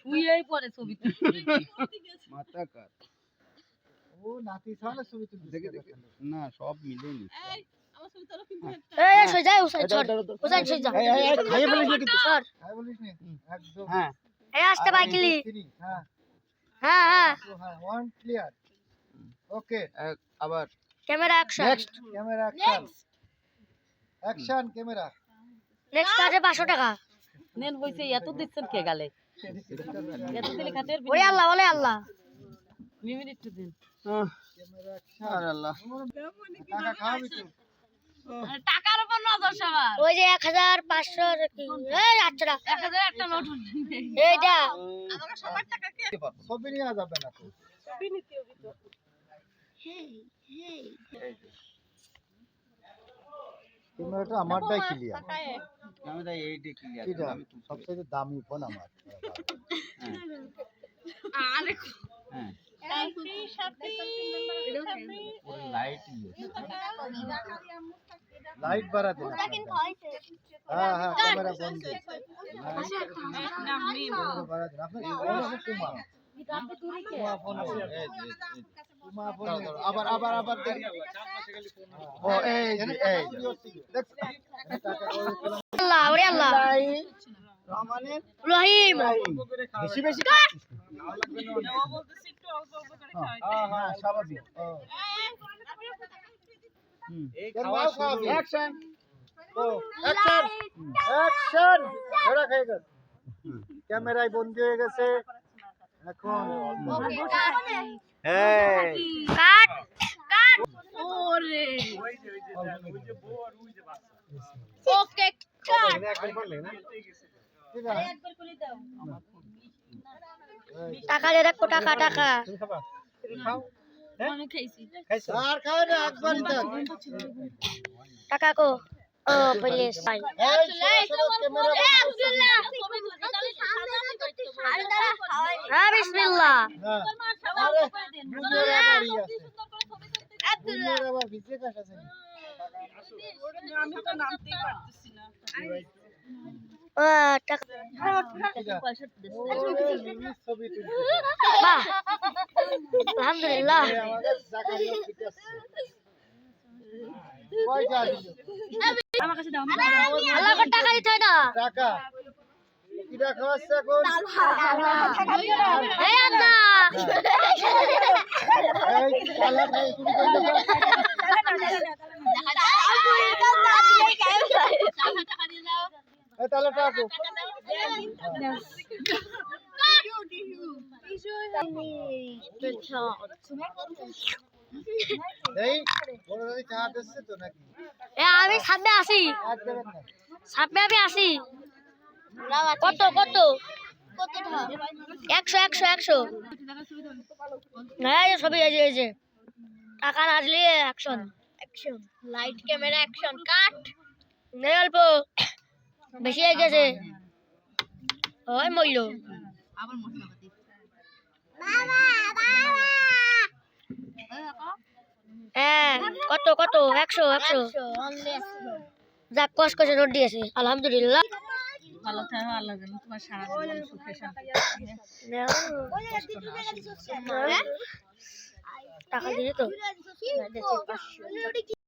শুয়েই পড়ে ছবি মাথা কাট ও নাতি সালে ছবি তুলতে দেখে দেখে না সব মিলে নি এই সই যাও সই ছাড় ওসাই সই যা খাইয়ে বলিস না কিন্তু ছাড় খাইয়ে বলিস না একদম হ্যাঁ এই আসতে বাইকলি হ্যাঁ হ্যাঁ হ্যাঁ হ্যাঁ ওয়ান ক্লিয়ার ওকে আবার camera action next camera action action camera next কাজে 500 টাকা নেন হইছে এত দিচ্ছেন কে গালে এত দিলে খাতে ওরে আল্লাহ ওরে আল্লাহ মিনিট একটু দিন ক্যামেরা অ্যাকশন আর আল্লাহ টাকা খাওয়াবি তো টাকার উপর নজর সবার ওই যে 1500 কি এই আচ্ছা 1000 একটা নোট এইটা আমাকে সবার টাকা কে ছবি নিয়ে যাবে না তো ছবি নিতে হবে তো ক্যামেরাটা আমারটাই ক্লিয়ার ক্যামেরা এইটা ক্লিয়ার এটা সবচেয়ে দামি ফোন আমার আরে হ্যাঁ সাথী পুরো লাইট লাইট বাড়া দে হ্যাঁ হ্যাঁ ক্যামেরা বন্ধ ক্যামেরা বাড়া দে আপনি কুমা ফোন কুমা ফোন আবার আবার আবার ও এই দেখ আল্লাহ ওরে আল্লাহ রহমানের রহিম বেশি বেশি হ্যাঁ হ্যাঁ স্বাভাবিক অ্যাকশন ও অ্যাকশন অ্যাকশন ধরা খাই গেল ক্যামেরায় বন্ধ হয়ে গেছে এখন এই কাট কাট ওরে ওকে কাট ঠিক আছে টাকা দে দেখো টাকা টাকা অনেক খাইছি আর খায় না একবারই দেখ টাকা কো ও প্লিজ ভাই এই ক্যামেরা হ্যাঁ বিসমিল্লাহ হ্যাঁ আরে বুঝেরা বাড়ি আছে বুঝেরা আবার ভিজে কাশ আছে আমি তো নামতেই পারতেছি না ও টাকা ছবি তুলছি বাহ আলহামদুলিল্লাহ আমাদের জাকারিয়া পিটাছে কয়টা দিল আমার কাছে দাও আল্লাহ কো টাকা দিতে হয় না টাকা কিরা খাওয়াচ্ছে এখন এই আল্লাহ এই কালা খাই তুমি কই এই তাহলে টাকা এই বড় দাদি চা দিচ্ছে তো নাকি এ আমি সামনে আসি আর দেবেন না সামনে আমি আসি কত কত 100 হ্যাঁ সবই এই যে টাকা আসলে action action light camera action cut নেই অল্প বেশি হয়ে গেছে ওই মইল আবার মশলাপাতি হ্যাঁ কত কত 100 যাক কষ্ট করে নোট দিয়েছে আলহামদুলিল্লাহ ভালো থাকো আল্লাহ জানে তোমার সারা জীবন সুখে শান্তি টাকা দিলি তো